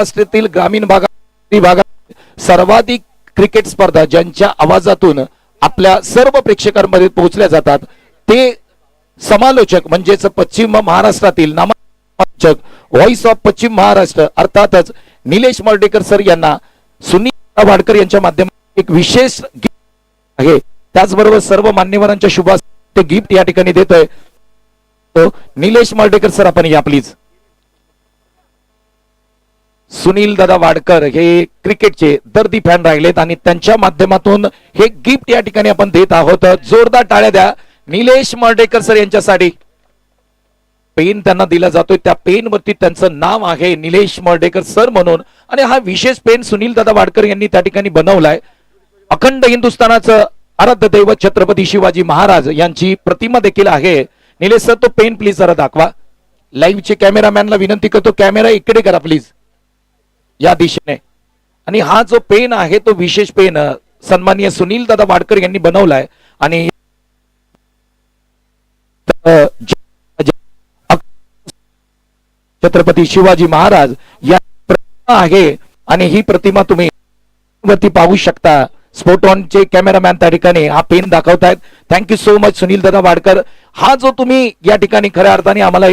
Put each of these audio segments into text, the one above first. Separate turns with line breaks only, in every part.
महाराष्ट्रातील ग्रामीण भागात सर्वाधिक क्रिकेट स्पर्धा ज्यांच्या आवाजातून आपल्या सर्व प्रेक्षकांमध्ये पोहोचल्या जातात ते समालोचक म्हणजेच पश्चिम महाराष्ट्रातील नामक व्हॉइस ऑफ पश्चिम महाराष्ट्र अर्थातच निलेश मर्डेकर सर यांना सुनील वाडकर यांच्या माध्यमातून एक विशेष गिफ्ट आहे। त्याचबरोबर सर्व मान्यवरांच्या शुभास गिफ्ट या ठिकाणी देतोय तो निलेश मर्डेकर सर, आपण या प्लीज। सुनील दादा वाडकर हे क्रिकेटचे दर्दी फॅन राहिलेत आणि त्यांच्या माध्यमातून हे गिफ्ट या ठिकाणी आपण देत आहोत। जोरदार टाळ्या द्या निलेश मर्डेकर सर यांच्यासाठी। पेन त्यांना दिला जातोय, त्या पेन वरती त्यांचं नाव आहे निलेश मर्डेकर सर म्हणून आणि हा विशेष पेन सुनील दादा वाडकर यांनी त्या ठिकाणी बनवलाय। अखंड हिंदुस्थानाचं आराध्य दैवत छत्रपती शिवाजी महाराज यांची प्रतिमा देखील आहे। निलेश सर तो पेन प्लीज जरा दाखवा। लाईव्ह चे कॅमेरामॅनला विनंती करतो कॅमेरा इकडे करा प्लीज या दिशेने। आणि हा जो पेन आहे तो विशेष पेन सन्माननीय सुनील दादा वाडकर यांनी बनवलाय आणि छत्रपती शिवाजी महाराज या प्रतिमा आहे आणि ही प्रतिमा तुम्ही वरती पाहू शकता। स्पोर्ट ऑन चे कॅमेरामॅन त्या ठिकाणी हा पेन दाखवतायत। Thank you so much Sunil Dada Wadkar. हा जो तुम्ही या ठिकाणी खऱ्या अर्थाने आम्हाला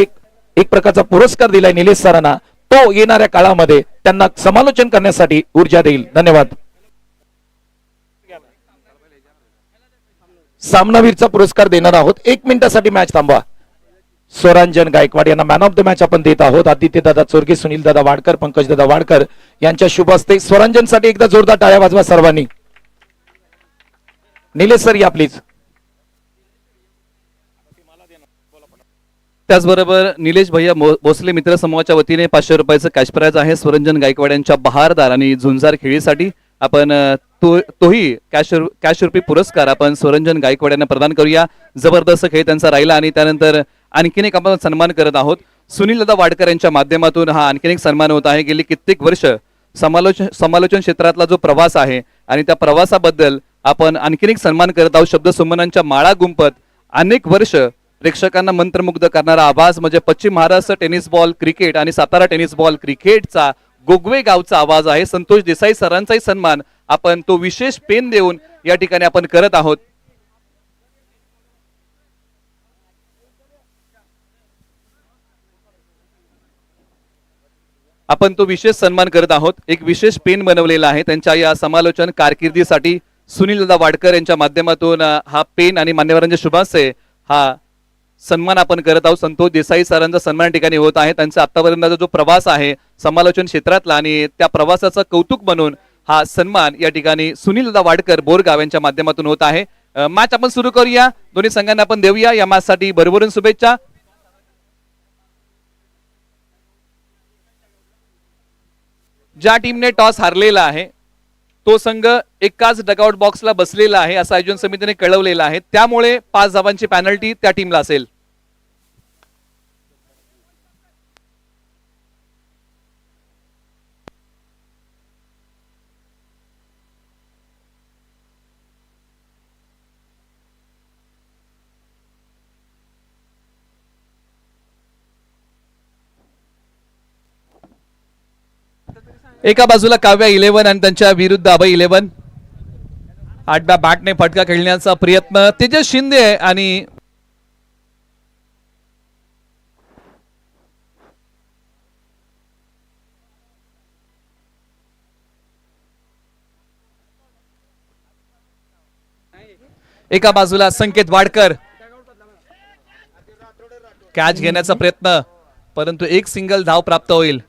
एक प्रकारचा पुरस्कार दिलाय निलेश सरांना, तो येणाऱ्या काळामध्ये त्यांना समालोचन करण्यासाठी ऊर्जा देईल। धन्यवाद। सामनावीरचा पुरस्कार देणार आहोत। 1 मिनिटासाठी मॅच थांबवा। स्वरांजन गायकवाड यांना मॅन ऑफ द मॅच आपण देत आहोत। आदित्य दादा चोरगे, सुनील दादा वाडकर, पंकज दादा वाडकर यांच्या शुभ हस्ते स्वरांजन साठी एकदा जोरदार टाळ्या वाजवा सर्वांनी। निलेश सर या प्लीज।
त्याचबरोबर निलेश भैया भोसले मित्र समूहाच्या वतीने 500 रुपयाचं कॅश प्राइज आहे स्वरंजन गायकवाड यांच्या बहारदार आणि झुंजार खेळीसाठी। आपण तोही कॅश रुपी पुरस्कार आपण स्वरंजन गायकवाड यांना प्रदान करूया। जबरदस्त खेळ त्यांचा राहिला आणि त्यानंतर आणखीन एक आपण सन्मान करत आहोत। सुनील दादा वाडकर यांच्या माध्यमातून हा आणखीन एक सन्मान होत आहे। गेली कित्येक वर्ष समालोचन क्षेत्रातला जो प्रवास आहे आणि त्या प्रवासाबद्दल आपण आणखीन एक सन्मान करत आहोत। शब्द सुमनांच्या माळा गुंपत अनेक वर्ष प्रेक्षकांना मंत्रमुग्ध करणारा आवाज म्हणजे पश्चिम महाराष्ट्र टेनिस बॉल क्रिकेट आणि सातारा टेनिस बॉल क्रिकेटचा गोगवे गावचा आवाज आहे। संतोष देसाई सरांचाही सन्मान आपण तो विशेष पेन देऊन या ठिकाणी आपण करत आहोत। आपण तो विशेष सन्मान करत आहोत। एक विशेष पेन बनवलेला आहे त्यांच्या या समालोचन कारकिर्दीसाठी। सुनील दादा वाडकर यांच्या माध्यमातून हा पेन आणि मान्यवरांच्या शुभाशय हा सन्मान आपण करत आहोत। संतोष देसाई सरांचा सन्मान ठिकाणी होत आहे। त्यांचा आतापर्यंतचा जो प्रवास आहे समालोचन क्षेत्रातला आणि त्या प्रवासाचं कौतुक म्हणून हा सन्मान या ठिकाणी सुनील दादा वाडकर बोरगाव यांच्या माध्यमातून होत आहे। मॅच आपण सुरू करूया। दोन्ही संघांना आपण देऊया या मॅच साठी भरभरून शुभेच्छा। ज्या टीमने टॉस हारलेला आहे तो संघ एकाच डगआउट बॉक्सला बसलेला आहे असं आयोजन समितीने कळवलेलं आहे। त्यामुळे 5 धावांची पॅनल्टी त्या टीमला असेल। एका बाजूला काव्या 11 आणि त्यांच्या विरुद्ध अभय 11। आडव्या बॅटने फटका खेळण्याचा प्रयत्न तेजस शिंदे आणि एका बाजूला संकेत वाडकर कॅच घेण्याचा प्रयत्न परंतु एक सिंगल धाव प्राप्त होईल।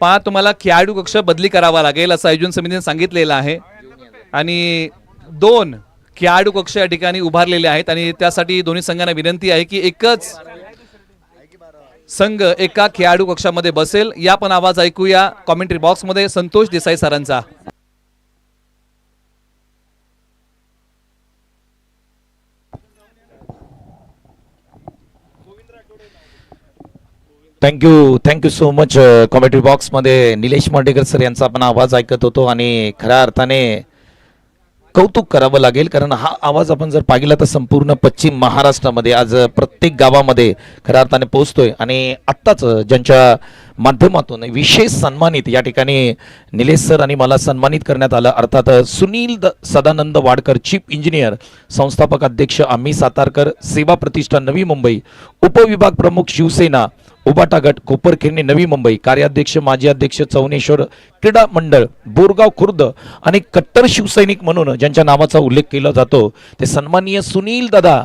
तुम्हाला खेळाडू कक्ष बदली करावा लागेल असं आयोजन समितीने सांगितलेलं आहे आणि 2 खेळाडू कक्ष या ठिकाणी उभारलेले आहेत आणि त्यासाठी दोन्ही संघांना विनंती आहे की एकच संघ एका खेळाडू कक्षामध्ये बसेल। या पण आवाज ऐकूया कॉमेंट्री बॉक्स मध्ये संतोष देसाई सरांचा।
Thank you so much. Commentary box मध्ये निलेश मर्डेकर सर यांचा आपण आवाज ऐकत होतो आणि खऱ्या अर्थाने कौतुक करावं लागेल कारण हा आवाज आपण जर पाहिला तर संपूर्ण पश्चिम महाराष्ट्रामध्ये आज प्रत्येक गावामध्ये खऱ्या अर्थाने पोहोचतोय आणि आत्ताच ज्यांच्या माध्यमातून विशेष सन्मानित या ठिकाणी निलेश सर आणि मला सन्मानित करण्यात आलं. अर्थात सुनील सदानंद वाडकर, चीफ इंजिनियर, संस्थापक अध्यक्ष आम्ही सातारकर, सेवा प्रतिष्ठान नवी मुंबई, उपविभाग प्रमुख शिवसेना उबाटा गट कोपरखिरणे नवी मुंबई, कार्याध्यक्ष माजी अध्यक्ष चौनेश्वर क्रीडा मंडळ बोरगाव खुर्द आणि कट्टर शिवसैनिक म्हणून ज्यांच्या नावाचा उल्लेख केला जातो ते सन्माननीय सुनील दादा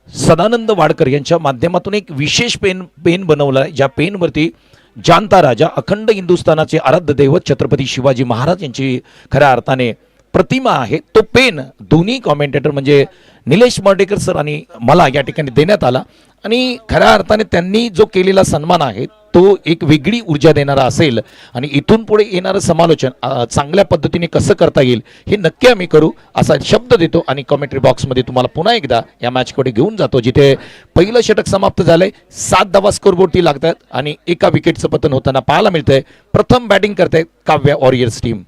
सदानंद वाडकर यांच्या माध्यमातून एक विशेष पेन बनवला, ज्या पेनवरती जानता राजा अखंड हिंदुस्थानाचे आराध्य दैवत छत्रपती शिवाजी महाराज यांची खऱ्या अर्थाने प्रतिमा आहे. तो पेन दोन्ही कॉमेंटेटर म्हणजे निलेश मर्डेकर सर आणि मला या ठिकाणी देण्यात आला आणि खऱ्या अर्थाने त्यांनी जो केलेला सन्मान आहे तो एक वेगळी ऊर्जा देणारा असेल आणि इथून पुढे येणारं समालोचन चांगल्या पद्धतीने कसं करता येईल हे नक्की आम्ही करू असा शब्द देतो आणि कॉमेंट्री बॉक्समध्ये तुम्हाला पुन्हा एकदा या मॅचकडे घेऊन जातो, जिथे पहिलं षटक समाप्त झालंय. 7 धावा स्कोरबोर्डती लागतात आणि एका विकेटचं पतन होताना पाहायला मिळतंय. प्रथम बॅटिंग करते काव्या वॉरियर्स टीम.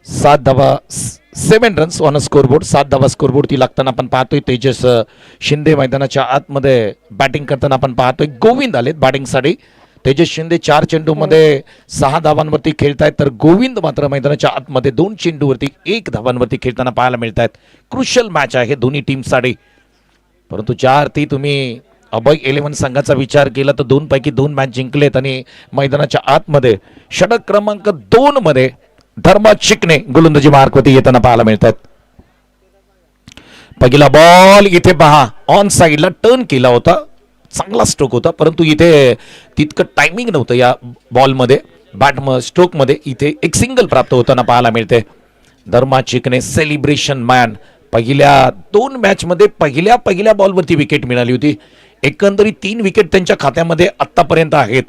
7 धावा 7 रन्स ऑन अ स्कोरबोर्ड. 7 धावा स्कोरबोर्डती लागताना आपण पाहतोय. तेजस शिंदे मैदानाच्या आतमध्ये बॅटिंग करताना आपण पाहतोय. गोविंद आलेत बॅटिंगसाठी. तेजस शिंदे 4 चेंडूमध्ये 6 धावांवरती खेळतायत, तर गोविंद मात्र मैदानाच्या आतमध्ये 2 चेंडूवरती 1 धावांवरती खेळताना पाहायला मिळत आहेत. क्रुशियल मॅच आहे दोन्ही टीमसाठी. परंतु ज्याअर्थी तुम्ही अभय 11 संघाचा विचार केला तर 2 पैकी 2 मॅच जिंकलेत आणि मैदानाच्या आतमध्ये षटक क्रमांक 2 मध्ये धर्मा चिकणे गोलंदाजी मार्कवरती येताना पाहायला मिळतात. पहिला बॉल इथे पहा ऑन साइडला टर्न केला होता, चांगला स्ट्रोक होता, परंतु इथे तितकं टायमिंग नव्हतं या बॉलमध्ये. स्ट्रोकमध्ये इथे एक सिंगल प्राप्त होताना पाहायला मिळते. धर्मा चिकणे सेलिब्रेशन मॅन. पहिल्या 2 मॅचमध्ये पहिल्या बॉलवरती विकेट मिळाली होती. एकंदरीत 3 विकेट त्यांच्या खात्यामध्ये आतापर्यंत आहेत.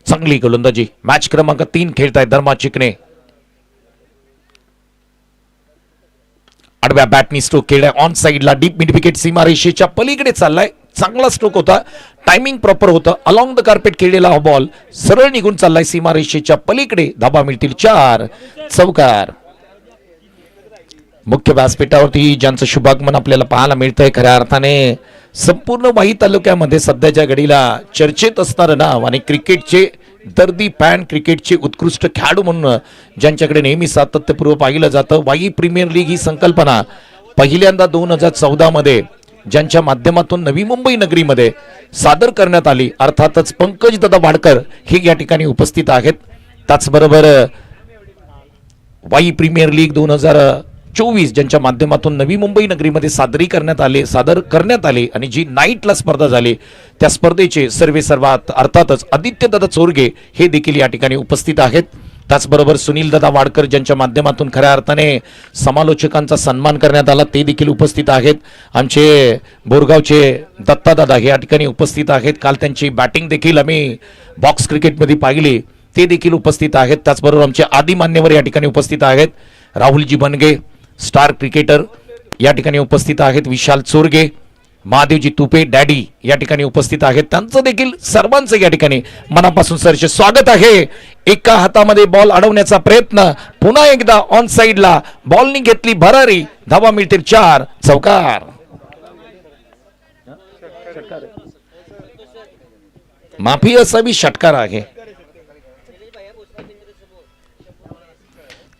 चांगली गोलंदाजी. मॅच क्रमांक 3 खेळतायत धर्मा चिकणे. आडव्या बॅटनी स्ट्रोक केलाय ऑन साइडला डीप मिड विकेट सीमारेषेच्या पलीकडे चाललाय. चांगला स्ट्रोक होता, टायमिंग प्रॉपर होतं. अलॉंग द कार्पेट खेळलेला हा बॉल सरळ निघून चाललाय सीमारेषेच्या पलीकडे. धाबा मिळतील 4. चौकार. मुख्य व्यासपीठावरती ज्यांचं शुभागमन आपल्याला पाहायला मिळतंय खऱ्या अर्थाने संपूर्ण वाई तालुक्यामध्ये सध्याच्या घडीला चर्चेत असणारं नाव आणि क्रिकेटचे दर्दी फॅन, क्रिकेटचे उत्कृष्ट खेळाडू म्हणून ज्यांच्याकडे नेहमी सातत्यपूर्व पाहिलं जातं. वाई प्रीमियर लीग ही संकल्पना पहिल्यांदा 2014 मध्ये ज्यांच्या माध्यमातून नवी मुंबई नगरीमध्ये सादर करण्यात आली, अर्थातच पंकज दादा वाडकर हे या ठिकाणी उपस्थित आहेत. त्याचबरोबर वाई प्रीमियर लीग 2024 ज्यांच्या माध्यमातून नवी मुंबई नगरीमध्ये सादर करण्यात आले आणि जी नाईटला स्पर्धा झाली त्या स्पर्धेचे सर्वात अर्थातच आदित्य दादा चोरगे हे देखील या ठिकाणी उपस्थित आहेत. त्याचबरोबर सुनील दादा वाडकर ज्यांच्या माध्यमातून खऱ्या अर्थाने समालोचकांचा सन्मान करण्यात आला ते देखील उपस्थित आहेत. आमचे बोरगावचे दत्ता दादा हे या ठिकाणी उपस्थित आहेत. काल त्यांची बॅटिंग देखील आम्ही बॉक्स क्रिकेटमध्ये पाहिली, ते देखील उपस्थित आहेत. त्याचबरोबर आमचे आदी मान्यवर या ठिकाणी उपस्थित आहेत. राहुलजी बनगे स्टार क्रिकेटर या ठिकाणी उपस्थित आहेत. विशाल चोरगे, महादेवजी तुपे डॅडी या ठिकाणी उपस्थित आहेत. त्यांचं देखील सर्वांचं या ठिकाणी मनापासून सरचे स्वागत आहे. एका हातामध्ये बॉल अडवण्याचा प्रयत्न. पुन्हा एकदा ऑन साइडला बॉलनी घेतली भरारी. धावा मिळतील 4. चौकार. माफी असावी, षटकार आहे.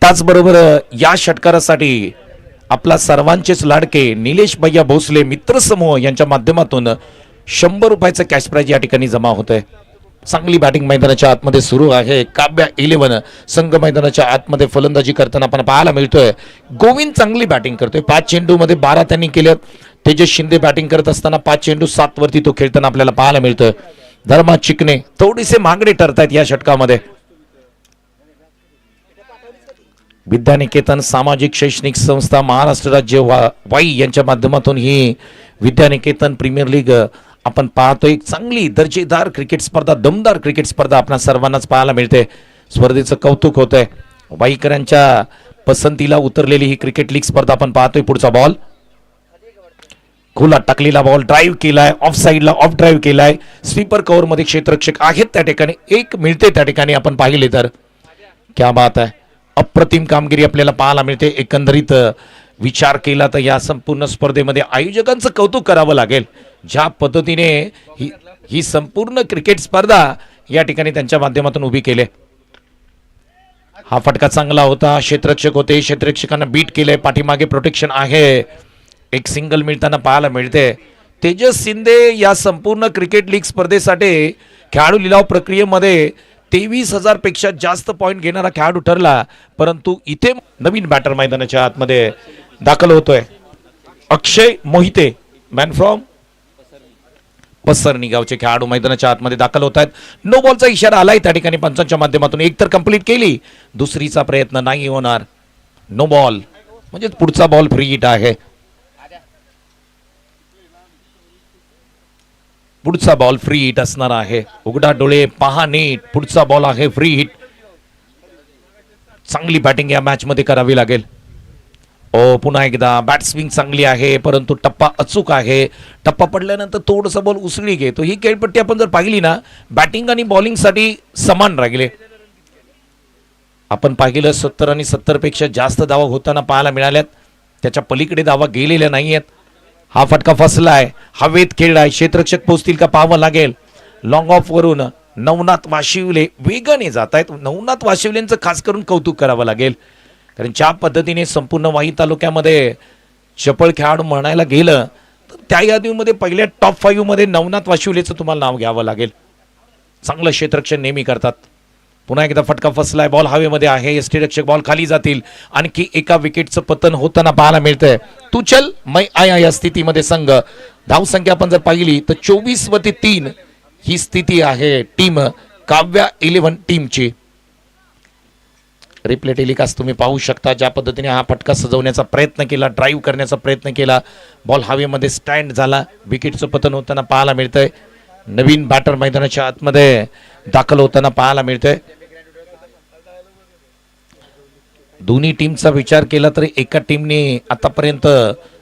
त्याचबरोबर या षटकारासाठी आपला सर्वांचेच लाडके निलेश भैया भोसले मित्रसमूह यांच्या माध्यमातून 100 रुपयाचं कॅश प्राइज या ठिकाणी जमा होत आहे. चांगली बॅटिंग मैदानाच्या आतमध्ये सुरू आहे. काव्या 11 संघ मैदानाच्या आतमध्ये फलंदाजी करताना आपण पाहायला मिळतोय. गोविंद चांगली बॅटिंग करतोय. 5 चेंडूमध्ये 12 त्यांनी केले. तेजस शिंदे बॅटिंग करत असताना 5 चेंडू 7 वरती तो खेळताना आपल्याला पाहायला मिळतोय. धर्मा चिकणे थोडेसे मागणे ठरतायत या षटकामध्ये. विद्यानिकेतन सामाजिक शैक्षणिक संस्था महाराष्ट्र राज्य वाई यांच्या माध्यमातून ही विद्यानिकेतन प्रीमियर लीग आपण पाहतोय. चांगली दर्जेदार क्रिकेट स्पर्धा, दमदार क्रिकेट स्पर्धा आपल्या सर्वांनाच पाहायला मिळते. स्पर्धेचं कौतुक होत आहे. वाईकरांच्या पसंतीला उतरलेली ही क्रिकेट लीग स्पर्धा आपण पाहतोय. पुढचा बॉल खुला टाकलेला बॉल ड्राईव्ह केलाय, ऑफ साइडला ऑफ ड्राईव्ह केलाय. स्वीपर कव्हर मध्ये क्षेत्ररक्षक आहेत त्या ठिकाणी, एक मिळते त्या ठिकाणी आपण पाहिले तर. क्या बात आहे. अप्रतिम कामगिरी आपल्याला पाहायला मिळते. एकंदरीत विचार केला तर या संपूर्ण स्पर्धेमध्ये आयोजकांचं कौतुक करावं लागेल. ज्या पद्धतीने ही ही संपूर्ण क्रिकेट स्पर्धा या ठिकाणी त्यांच्या माध्यमातून उभी केले. हा फटका चांगला होता, क्षेत्ररक्षक होते, क्षेत्ररक्षकांना बीट केले, पाठीमागे प्रोटेक्शन आहे, एक सिंगल मिळताना पाहायला मिळते. तेजस शिंदे या संपूर्ण क्रिकेट लीग स्पर्धेसाठी खेळाडू लिलाव प्रक्रियेमध्ये 23,000 पेक्षा जास्त पॉईंट घेणारा खेळाडू ठरला. परंतु इथे नवीन बॅटर मैदानाच्या आतमध्ये दाखल होतोय. अक्षय मोहिते, मॅन फ्रॉम पसरणी गावचे खेळाडू मैदानाच्या आतमध्ये दाखल होत आहेत. नो बॉलचा इशारा आलाय त्या ठिकाणी पंचांच्या माध्यमातून. एक तर कंप्लीट केली, दुसरीचा प्रयत्न नाही होणार. नो बॉल म्हणजे पुढचा बॉल फ्री हिट आहे. पुढचा बॉल फ्री हिट असणार आहे. उघडा डोळे पहा नीट, पुढचा बॉल आहे फ्री हिट. चांगली बॅटिंग या मॅच मध्ये करावी लागेल. ओ पुन्हा एकदा बॅट स्विंग चांगली आहे, परंतु टप्पा अचूक आहे. टप्पा पडल्यानंतर थोडंसं बॉल उसळी घेतो. ही खेळपट्टी आपण जर पाहिली ना, बॅटिंग आणि बॉलिंग साठी समान राहिले. आपण पाहिलं 70 आणि 70 पेक्षा जास्त धावा होताना पाहायला मिळाल्यात. त्याच्या पलीकडे धावा गेलेल्या नाहीयेत. हा फटका फसलाय, हवेत खेळलाय, क्षेत्ररक्षक पोहोचतील का पाहावं लागेल. लॉंग ऑफ वरून नवनाथ वाशिवले वेगाने जात आहेत. नवनाथ वाशिवलेंचं खास करून कौतुक करावं लागेल, कारण ज्या पद्धतीने संपूर्ण वाई तालुक्यामध्ये चपळ खेळाडू म्हणायला गेलं तर त्या यादीमध्ये पहिल्या टॉप 5 मध्ये नवनाथ वाशिवलेचं तुम्हाला नाव घ्यावं लागेल. चांगलं क्षेत्ररक्षण नेहमी करतात. पुन्हा एकदा फटका फसलाय, बॉल हवेमध्ये आहे, यष्टीरक्षक बॉल खाली जातील. आणखी एका विकेटचं पतन होताना पाहायला मिळतंय. तू चल मै आया या स्थितीमध्ये संघ. धावसंख्या आपण जर पाहिली तर 24-3 ही स्थिती आहे टीम काव्या 11 टीमची. रिप्ले टेलिकास्ट तुम्ही पाहू शकता ज्या पद्धतीने हा फटका सजवण्याचा प्रयत्न केला, ड्राईव्ह करण्याचा प्रयत्न केला, बॉल हवेमध्ये स्टँड झाला, विकेटचं पतन होताना पाहायला मिळतंय. नवीन बॅटर मैदानाच्या आतमध्ये दाखल होताना पाहायला मिळतंय. दोन्ही टीमचा विचार केला तर एका टीमने आतापर्यंत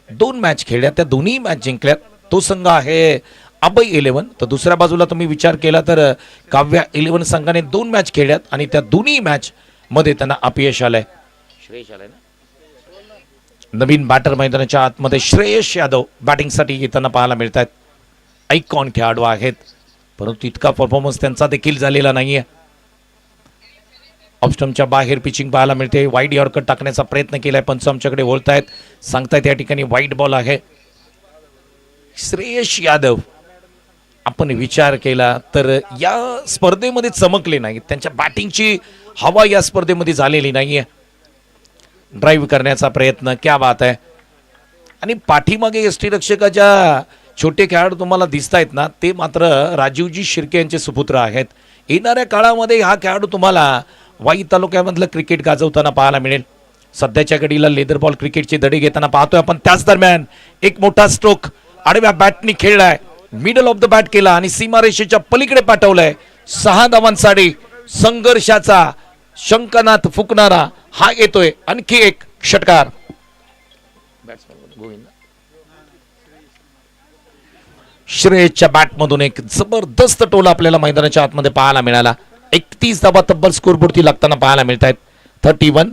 2 मॅच खेळल्या, त्या दोन्ही मॅच जिंकल्यात. तो संघ आहे अभय 11. तर दुसऱ्या बाजूला तुम्ही विचार केला तर काव्या 11 संघाने 2 मॅच खेळल्यात आणि त्या दोन्ही मॅच मध्ये त्यांना अपयश आलंय. श्रेयश आलंय ना. नवीन बॅटर मैदानाच्या आतमध्ये श्रेयश यादव बॅटिंगसाठी येताना पाहायला मिळत आहेत. आयकॉन खेळाडू आहेत, परंतु इतका परफॉर्मन्स त्यांचा देखील झालेला नाहीये. ऑफस्टमच्या बाहेर पिचिंग पाहायला मिळते. वाईड यॉर्कर टाकण्याचा प्रयत्न केलाय, पंच आमच्याकडे बोलतायत, सांगतायत या ठिकाणी वाईड बॉल आहे. श्रेयश यादव आपण विचार केला तर या स्पर्धेमध्ये चमकले नाही. त्यांच्या बॅटिंगची हवा या स्पर्धेमध्ये झालेली नाहीये. ड्राईव्ह करण्याचा प्रयत्न, क्या बात आहे. आणि पाठीमागे यष्टीरक्षकाच्या छोटे खेळाडू तुम्हाला दिसत आहेत ना, ते मात्र राजीवजी शिर्के यांचे सुपुत्र आहेत. येणाऱ्या काळामध्ये हा खेळाडू तुम्हाला वाई तालुक्यामधलं क्रिकेट गाजवताना पाहायला मिळेल. सध्याच्या घडीला लेदर बॉल क्रिकेटचे धडे घेताना पाहतोय आपण. त्याच दरम्यान एक मोठा स्ट्रोक आडव्या बॅटनी खेळलाय, मिडल ऑफ द बॅट केला आणि सीमारेषेच्या पलीकडे पाठवलाय. 6 धावांसाठी संघर्षाचा शंकनाथ फुकणारा हा येतोय. आणखी एक षटकार. श्रेयसच्या बॅटमधून एक जबरदस्त टोल आपल्याला मैदानाच्या आतमध्ये पाहायला मिळाला. 31 धावा तब्बल स्कोरबोर्डती लागताना पाहायला मिळत आहेत. 31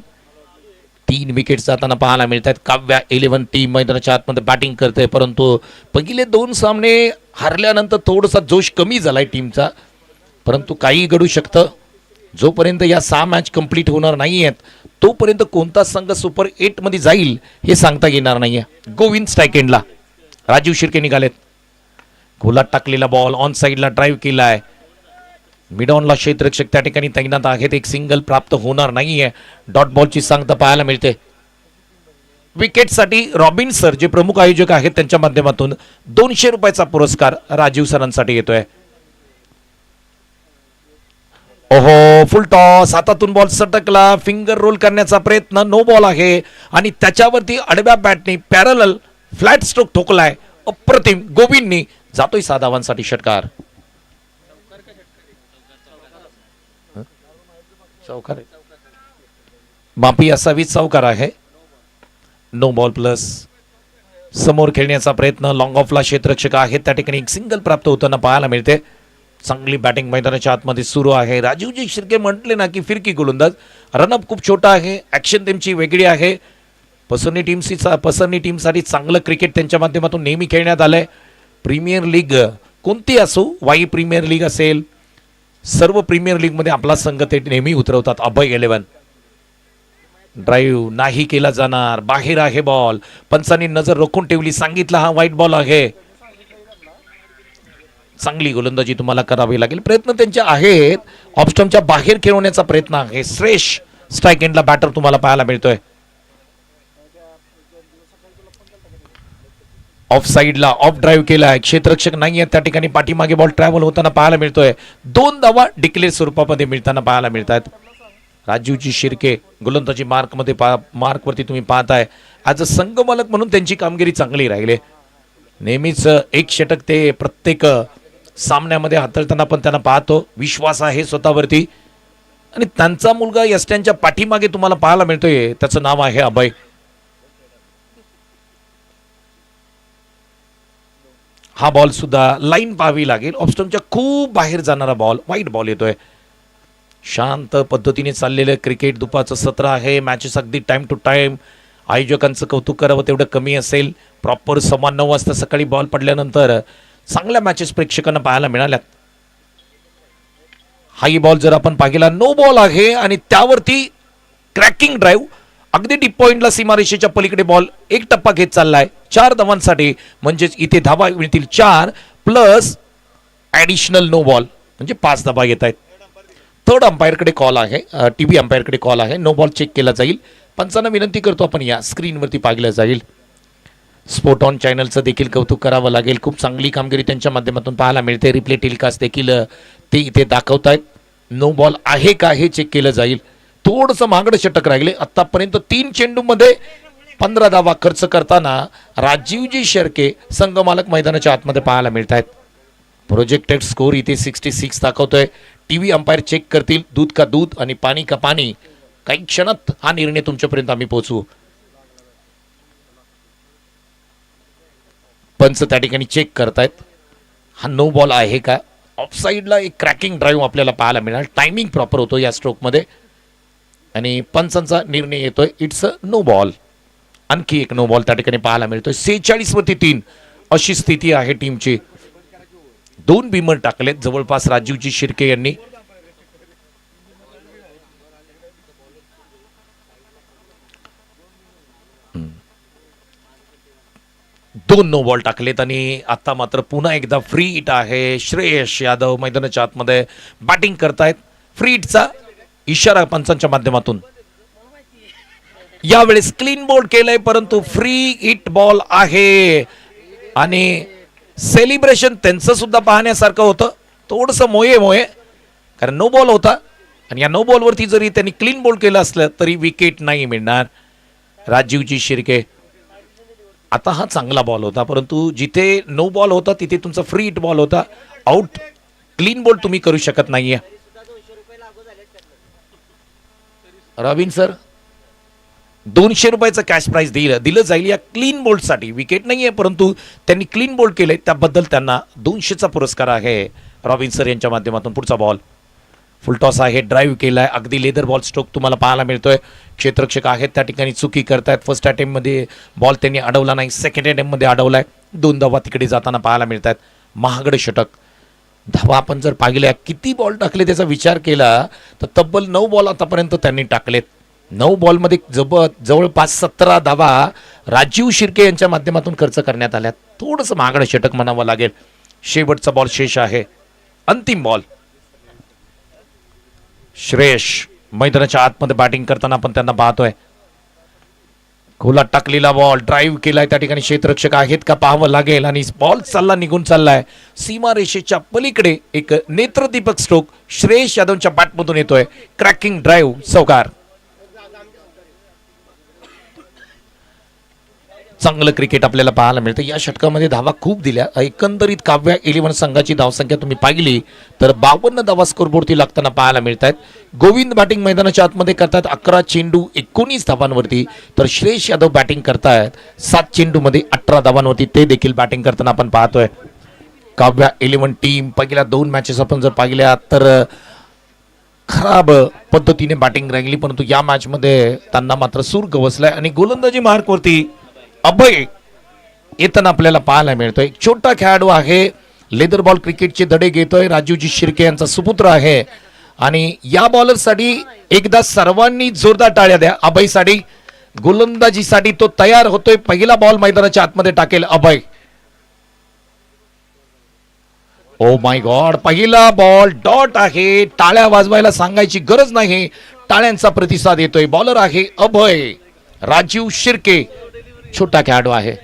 3 विकेट जाताना पाहायला मिळत आहेत. काव्या 11 टीम मैदानाच्या आतमध्ये बॅटिंग करते, परंतु पहिले 2 सामने हारल्यानंतर थोडासा जोश कमी झालाय टीमचा. परंतु काही घडू शकतं. जोपर्यंत या 6 मॅच कंप्लीट होणार नाहीयेत तोपर्यंत कोणता संघ सुपर 8 मध्ये जाईल हे सांगता येणार नाहीये. गोविंद स्ट्राईक एंडला राजीव शिर्के निघालेत. गोलात टाकलेला बॉल ऑन साईडला ड्राईव्ह केलाय. मिडॉनला क्षेत्ररक्षक त्या ठिकाणी तैनात आहेत. एक सिंगल प्राप्त होणार नाहीये. डॉट बॉलची सांगता पाहायला मिळते. विकेटसाठी रॉबिन सर जे प्रमुख आयोजक आहेत त्यांच्या माध्यमातून 200 रुपयाचा पुरस्कार राजीव सरांसाठी येतोय. ओहो, फुल टॉस, हातातून बॉल सटकला, फिंगर रोल करण्याचा प्रयत्न, नो बॉल आहे आणि त्याच्यावरती आडव्या बॅटने पॅरलल फ्लॅट स्ट्रोक ठोकलाय. अप्रतिम. गोविंदनी जातोय 6 धावांसाठी षटकार. चौकार मापी असावी, चौकार आहे. No ball plus. समोर खेळण्याचा प्रयत्न, लॉंग ऑफला क्षेत्ररक्षक आहेत त्या ठिकाणी एक सिंगल प्राप्त होताना पाहायला मिळते. चांगली बॅटिंग मैदानाच्या आतमध्ये सुरू आहे. राजीवजी शिर्के म्हटले ना की फिरकी गोलंदाज. रनअप खूप छोटा आहे, ऍक्शन त्यांची वेगळी आहे. पसरणी टीमसाठी चांगलं क्रिकेट त्यांच्या माध्यमातून नेहमी खेळण्यात आलंय. प्रीमियर लीग कोणती असो, वाई प्रीमियर लीग असेल, सर्व प्रीमियर लीग मध्ये आपला संघ ते नेहमी उतरवतात. अभय 11 ड्राईव्ह नाही केला जाणार, बाहेर आहे बॉल, पंचांनी नजर रोखून ठेवली, सांगितलं हा व्हाईट बॉल आहे. चांगली गोलंदाजी तुम्हाला करावी लागेल. प्रयत्न त्यांचे आहेत, ऑफस्टमच्या बाहेर खेळवण्याचा प्रयत्न आहे. श्रेष्ठ स्ट्राईक एंडला बॅटर तुम्हाला पाहायला मिळतोय. ऑफ साइडला ऑफ ड्राईव्ह केलाय, क्षेत्ररक्षक नाहीये त्या ठिकाणी, पाठीमागे बॉल ट्रॅव्हल होताना पाहायला मिळतोय. 2 धावा डिक्लेअर स्वरूपामध्ये मिळताना पाहायला मिळतात. राजीवजी शिर्के गोलंदाजी मार्कवरती तुम्ही पाहताय. आज संघमालक म्हणून त्यांची कामगिरी चांगली राहिली. नेहमीच एक षटक ते प्रत्येक सामन्यामध्ये हाताळताना पण त्यांना पाहतो. विश्वास आहे स्वतःवरती आणि त्यांचा मुलगा यष्ट्यांच्या पाठीमागे तुम्हाला पाहायला मिळतोय, त्याचं नाव आहे अभय. हा बॉल सुद्धा लाईन पाहावी लागेल. ऑफस्टमच्या खूप बाहेर जाणारा बॉल, वाईट बॉल येतोय. शांत पद्धतीने चाललेलं क्रिकेट दुपारचं सत्र आहे. मॅचेस अगदी टाइम टू टाइम. आयोजकांचं कौतुक करावं तेवढं कमी असेल. प्रॉपर 9:15 वाजता सकाळी बॉल पडल्यानंतर चांगल्या मॅचेस प्रेक्षकांना पाहायला मिळाल्यात. हाई बॉल जर आपण पाहिला, नो बॉल आहे आणि त्यावरती क्रॅकिंग ड्राईव्ह अगदी डीप पॉइंटला सीमारेषेच्या पलीकडे बॉल एक टप्पा घेत चाललाय 4 धावांसाठी. म्हणजेच इथे धावा मिळतील 4 प्लस ऍडिशनल नो बॉल, म्हणजे 5 धावा येत आहेत. थर्ड अंपायरकडे कॉल आहे, टीव्ही अंपायरकडे कॉल आहे. नो बॉल चेक केला जाईल. पंचांना विनंती करतो आपण या स्क्रीनवरती पाहिलं जाईल. स्पोर्ट ऑन चॅनलचं देखील कौतुक करावं लागेल. खूप चांगली कामगिरी त्यांच्या माध्यमातून पाहायला मिळते. रिप्ले टेलिकास्ट देखील ते इथे दाखवतायत. नो बॉल आहे का हे चेक केलं जाईल. थोडंसं महागडं षटक राहिले. आतापर्यंत 3 चेंडूमध्ये 15 धावा खर्च करताना राजीवजी शिर्के संघमालक मैदानाच्या आतमध्ये पाहायला मिळत आहेत. प्रोजेक्टेड स्कोर इथे 66 दाखवतोय. टीव्ही अंपायर चेक करतील दूध का दूध आणि पाणी का पाणी. काही क्षणात हा निर्णय तुमच्यापर्यंत आम्ही पोहोचू. पंच त्या ठिकाणी चेक करतायत. हा नो बॉल आहे का. ऑफ साइडला एक क्रॅकिंग ड्राईव्ह आपल्याला पाहायला मिळणार. टायमिंग प्रॉपर होतो या स्ट्रोकमध्ये आणि पंचांचा निर्णय येतोय इट्स अ नो बॉल. आणखी एक नो बॉल त्या ठिकाणी पाहायला मिळतोय. 46 वरती 3 अशी स्थिती आहे टीमची. 2 बिमर टाकलेत जवळपास राजीवजी शिर्के यांनी. दोन नो बॉल टाकलेत आणि आता मात्र पुन्हा एकदा फ्री हिट आहे. श्रेयस यादव मैदानाच्या आतमध्ये बॅटिंग करतायत. फ्री हिटचा इशारा पंचांच्या माध्यमातून. यावेळेस क्लीन बोल्ड केलंय परंतु फ्री हिट बॉल आहे आणि सेलिब्रेशन त्यांचं सुद्धा पाहण्यासारखं होतं. थोडंसं मोये कारण नो बॉल होता आणि या नो बॉलवरती जरी त्यांनी क्लीन बोल्ड केलं असलं तरी विकेट नाही मिळणार. राजीवजी शिर्के आता हा चांगला बॉल होता परंतु जिथे नो बॉल होता तिथे तुमचा फ्री हिट बॉल होता. आउट. क्लीन बोल्ड तुम्ही करू शकत नाहीये. रवीन सर 200 रुपयाचं कॅश प्राइज दिलं जाईल या क्लीन बोल्डसाठी. विकेट नाहीये परंतु त्यांनी क्लीन बोल्ड केलंय त्याबद्दल त्यांना 200चा पुरस्कार आहे रॉबिन सर यांच्या माध्यमातून. पुढचा बॉल फुलटॉस आहे. ड्राईव्ह केलाय. अगदी लेदर बॉल स्ट्रोक तुम्हाला पाहायला मिळतोय. क्षेत्ररक्षक आहेत त्या ठिकाणी चुकी करतायत. फर्स्ट अटेम्प्ट मध्ये बॉल त्यांनी अडवला नाही. सेकंड अटेम्प्ट मध्ये अडवलाय. 2 धावा तिकडे जाताना पाहायला मिळतात. महागडे षटक. धावा आपण जर पाहिल्या किती बॉल टाकले त्याचा विचार केला तर तब्बल 9 बॉल आतापर्यंत त्यांनी टाकलेत. 9 बॉलमध्ये जवळपास 17 धावा राजीव शिर्के यांच्या माध्यमातून खर्च करण्यात आल्या. थोडंसं महागडं षटक म्हणावं लागेल. शेवटचा बॉल शेष आहे. अंतिम बॉल. श्रेयस मैदानाच्या आतमध्ये बॅटिंग करताना आपण त्यांना पाहतोय. खोलात टाकलेला बॉल ड्राईव्ह केलाय त्या ठिकाणी. क्षेत्ररक्षक आहेत का पाहावं लागेल आणि बॉल निघून चाललाय सीमारेषेच्या पलीकडे. एक नेत्रदीपक स्ट्रोक श्रेयस यादवच्या बॅटमधून येतोय. क्रॅकिंग ड्राईव्ह चौकार. चांगलं क्रिकेट आपल्याला पाहायला मिळतं. या षटकामध्ये धावा खूप दिल्या. एकंदरीत काव्या 11 संघाची धावसंख्या तुम्ही पाहिली तर 52 धावा स्कोरबोर्डती लागताना पाहायला मिळत आहेत. गोविंद बॅटिंग मैदानाच्या आतमध्ये करतात 11 चेंडू 19 धावांवरती. तर श्रेयस यादव बॅटिंग करतायत 7 चेंडूमध्ये 18 धावांवरती. ते देखील बॅटिंग करताना आपण पाहतोय. काव्या 11 टीम पहिल्या 2 मॅचेस आपण जर पाहिल्या तर खराब पद्धतीने बॅटिंग राहिली परंतु या मॅच मध्ये त्यांना मात्र सूर गवसलाय आणि गोलंदाजी मार्कवरती अभय येताना आपल्याला पाहायला मिळतोय. छोटा खेळाडू आहे, लेदर बॉल क्रिकेटचे धडे घेतोय. राजूजी शिर्के यांचा सुपुत्र आहे आणि या बॉलरसाठी एकदा सर्वांनी जोरदार टाळ्या द्या. अभयसाठी गोलंदाजीसाठी तो तयार होतोय. पहिला बॉल मैदानाच्या आतमध्ये टाकेल अभय. ओ माय गॉड, पहिला बॉल डॉट आहे. टाळ्या वाजवायला सांगायची गरज नाही, टाळ्यांचा प्रतिसाद येतोय. बॉलर आहे अभय राजीव शिर्के, छोटा खेळाडू आहे.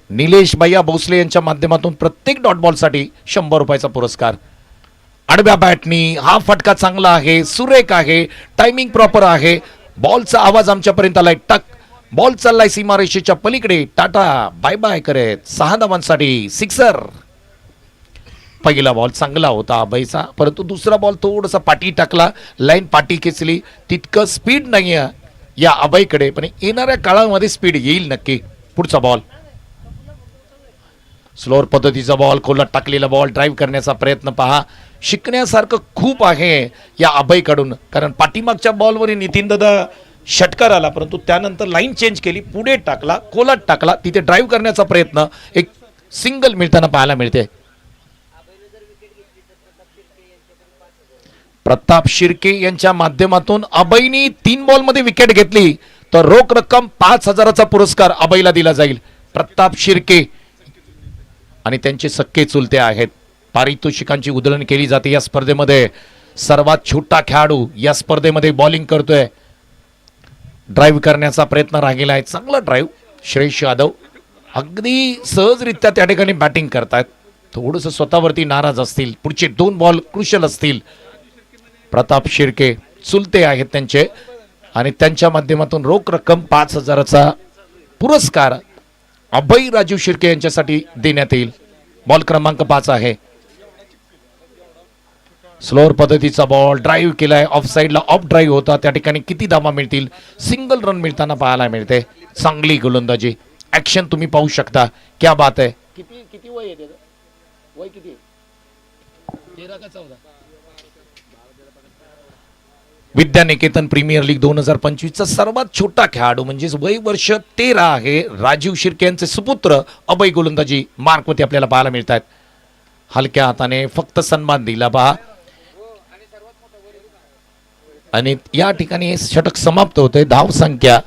निलेश भैया भोसले यांच्या माध्यमातून प्रत्येक डॉट बॉल साठी 100 रुपयाचा पुरस्कार. आडव्या बॅटनी हा फटका चांगला आहे, सुरेख आहे, टायमिंग प्रॉपर आहे. बॉलचा आवाज आमच्यापर्यंत आलाय. टक, बॉल चाललाय सीमारेषेच्या पलीकडे. टाटा बाय बाय करत 6 धावांसाठी सिक्सर. पहिला बॉल चांगला होता अभयचा, परंतु दुसरा बॉल थोडासा पाठी टाकला, लाईन पाठी खेचली. तितकं स्पीड नाहीये या अभयकडे, पण येणाऱ्या काळामध्ये स्पीड येईल नक्की. पुढचा बॉल स्लोअर पद्धतीचा बॉल, खोलात टाकलेला बॉल, ड्राईव्ह करण्याचा प्रयत्न पहा. शिकण्यासारखं खूप आहे या अभयकडून, कारण पाठीमागच्या बॉलवर नितीन दादा षटकार आला, परंतु त्यानंतर लाईन चेंज केली, पुढे टाकला, खोलात टाकला, तिथे ड्राईव्ह करण्याचा प्रयत्न, एक सिंगल मिळताना पाहायला मिळते. प्रताप शिर्के यांच्या माध्यमातून अभयनी 3 बॉलमध्ये विकेट घेतली तर रोख रक्कम 5,000चा पुरस्कार अभयला दिला जाईल. प्रताप शिर्के आणि त्यांचे सक्के चुलते आहेत. पारितोषिकांची उधळण केली जाते या स्पर्धेमध्ये. सर्वात छोटा खेळाडू या स्पर्धेमध्ये बॉलिंग करतोय. ड्राईव्ह करण्याचा प्रयत्न राहिला आहे, चांगला ड्राईव्ह. श्रेयस यादव अगदी सहजरित्या त्या ठिकाणी बॅटिंग करतायत. थोडंसं स्वतःवरती नाराज असतील. पुढचे 2 बॉल क्रुशल असतील. प्रताप शिर्के चुलते आहेत त्यांचे आणि त्यांच्या माध्यमातून रोख रक्कम 5,000चा पुरस्कार अभय राजीव शिर्के यांच्यासाठी देण्यात येईल. बॉल क्रमांक 5 आहे. स्लोअर पद्धतीचा बॉल, ड्राईव्ह केलाय, ऑफ साईडला ऑफ ड्राईव्ह होता. त्या ठिकाणी किती धावा मिळतील? सिंगल रन मिळताना पाहायला मिळते. चांगली गोलंदाजी, ऍक्शन तुम्ही पाहू शकता. क्या बात आहे. किती वय आहे? वय किती? 13 का 14? विद्यानिकेतन प्रीमियर लीग 2025चा सर्वात छोटा खेळाडू म्हणजेच वय वर्ष 13 आहे. राजीव शिर्के यांचे सुपुत्र अभय गोलंदाजी मार्कवरती आपल्याला पाहायला मिळतात. हलक्या हाताने फक्त सन्मान दिला पहा आणि या ठिकाणी हे षटक समाप्त होते. धावसंख्या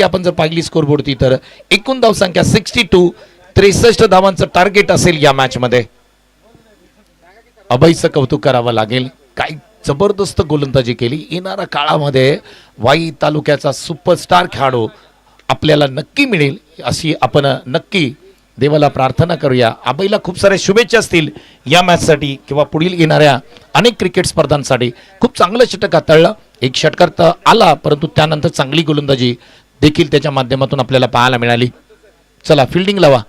आपण जर पाहिली स्कोरबोर्डची तर एकूण धावसंख्या 62, 63 धावांचं टार्गेट असेल या मॅच मध्ये. अभयचं कौतुक करावं लागेल. काय जबरदस्त गोलंदाजी केली. येणाऱ्या काळामध्ये वाई तालुक्याचा सुपरस्टार खेळाडू आपल्याला नक्की मिळेल अशी आपण नक्की देवाला प्रार्थना करूया. अभयला खूप साऱ्या शुभेच्छा असतील या मॅचसाठी किंवा पुढील येणाऱ्या अनेक क्रिकेट स्पर्धांसाठी. खूप चांगलं षटक हाताळलं. एक षटकार तर आला, परंतु त्यानंतर चांगली गोलंदाजी देखील त्याच्या माध्यमातून आपल्याला पाहायला मिळाली. चला फिल्डिंग लावा.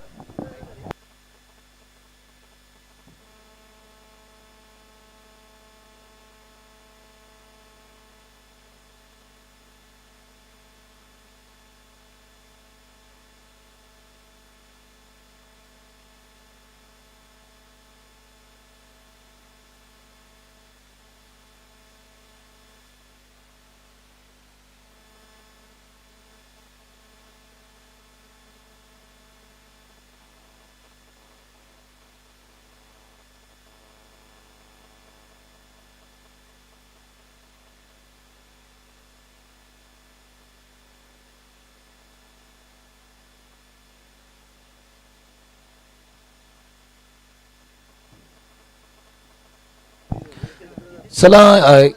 चला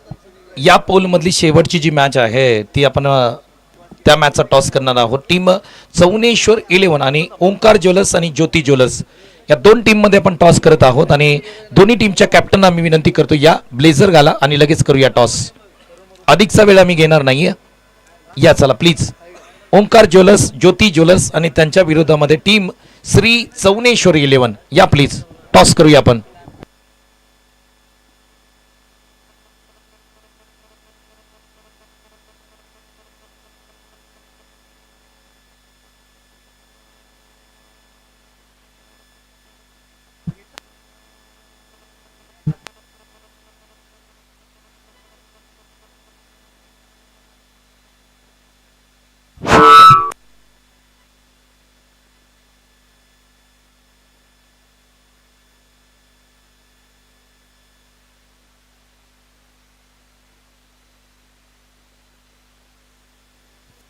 या पोल मधली शेवटची जी मॅच आहे ती आपण त्या मॅचचा टॉस करणार आहोत. टीम चौनेश्वर 11 आणि ओंकार ज्वेलर्स आणि ज्योती ज्वेलर्स या 2 टीम मध्ये आपण टॉस करत आहोत आणि दोन्ही टीमच्या कॅप्टनना मी विनंती करतो या ब्लेझर घाला आणि लगेच करूया टॉस. अधिकचा वेळ आम्ही घेणार नाहीये. या चला please. Omkar jewellers, Jyoti jewellers आणि त्यांच्या विरोधामध्ये टीम श्री चौनेश्वर 11. या प्लीज टॉस करूया आपण.